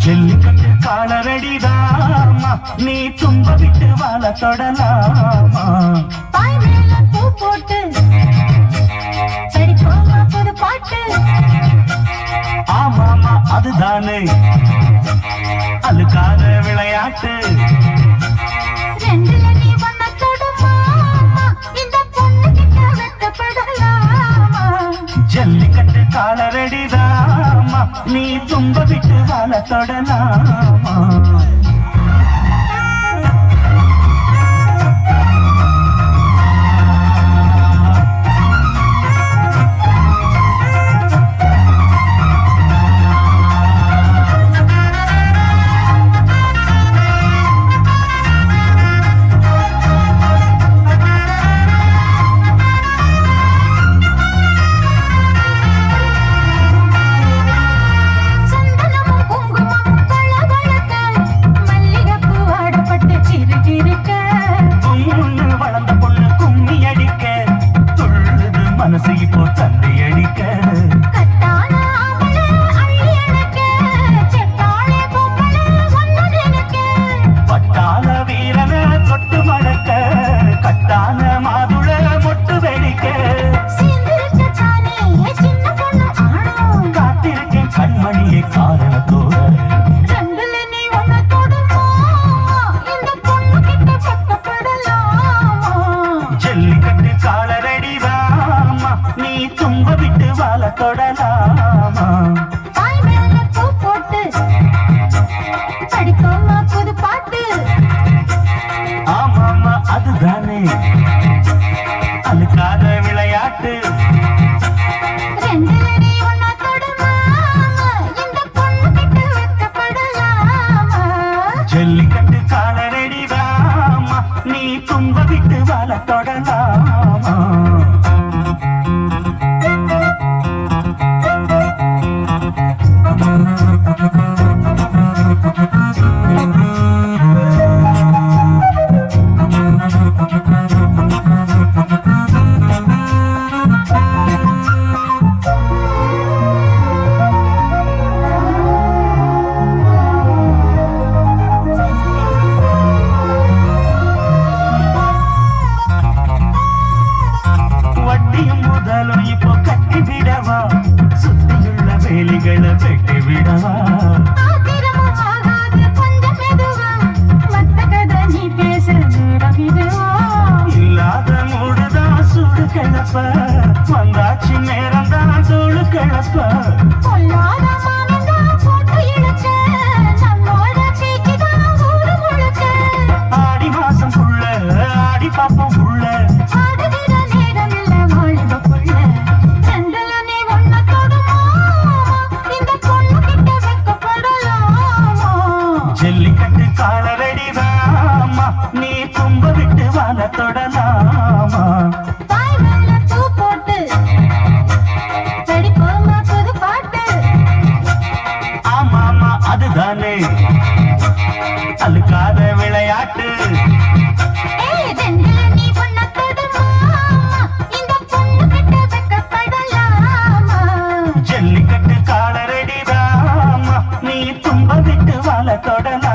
ஜல்லிக்கட்டு காலரடிதாமா நீ தும்ப விட்டு வாழ தொடலாமா பாய் மேல பூ போட்டு படிப்போமா புது பாட்டு ஆமாமா அதுதானே அழுக்காத விளையாட்டு ரெண்டுல நீ வண்ண தொடுமா இந்த பொண்ணு கிட்ட வெட்டப்படலாமா ஜல்லிக்கட்டு காலரடிதாமா நீ தும்ப விட்டு வாழ தொடலாமா மனசு இப்போ தந்தை அடிக்க பட்டாள வீரன தொட்டு மடக்க கட்டான மாதுள மொட்டு வெடிக்க காத்திருக்கேன் கண்மணியை காரணத்தோட ஜல்லிக்கட்டு காலரடிதாமா நீ தும்ப விட்டு வாழ தொடலாமா பாய் மேல பூ போட்டு படிப்போமா புது பாட்டு ஆமாமா அதுதானே அழுக்காத விளையாட்டு ரெண்டுல நீ ஒண்ணா தொடுமா இந்த பொண்ணு கிட்ட வெட்கப்படலாமா ஜல்லிக்கட்டு காலரடிதாமா நீ தும்ப விட்டு வாழ தொடலாமா வட்டியும் முதலும் இப்போ கட்டி விடவா சுத்தியுள்ள வேலிகளை வெட்டி விடவா ஆத்திரமும் ஆகாது கொஞ்சம் மெதுவா மத்த கதை நீ பேச நேரம் இதுவா இல்லாத மூடுதான் சூடு கிளப்ப வந்தாச்சு நேரம் தான் தோடு கிளப்ப பொல்லாத மானந்தா போட்டு இழுக்க நம்மோட பேச்சுதான் ஊரு முழுக்க ஆடி மாசம் புள்ள ஆடி பாப்போம் புள்ள ஆடுகிற நேரம் இல்ல வாலிப புள்ள ரெண்டுல நீ ஒண்ணா தொடுமா இந்த பொண்ணு கிட்ட வெட்கப்படலாமா ஜல்லிக்கட்டு காலரடிதாமா நீ தும்ப விட்டு வாழ தொடலாமா பாய் மேல பூ போட்டு படிப்போமா புது பாட்டு ஆமாமா அதுதானே அழுக்காத விளையாட்டு ஏய் ரெண்டுல நீ ஒண்ணா தொடுமா இந்த பொண்ணு கிட்ட வெட்கப்படலாமா ஜல்லிக்கட்டு காலரடிதாமா நீ தும்ப விட்டு வாழ தொடலாமா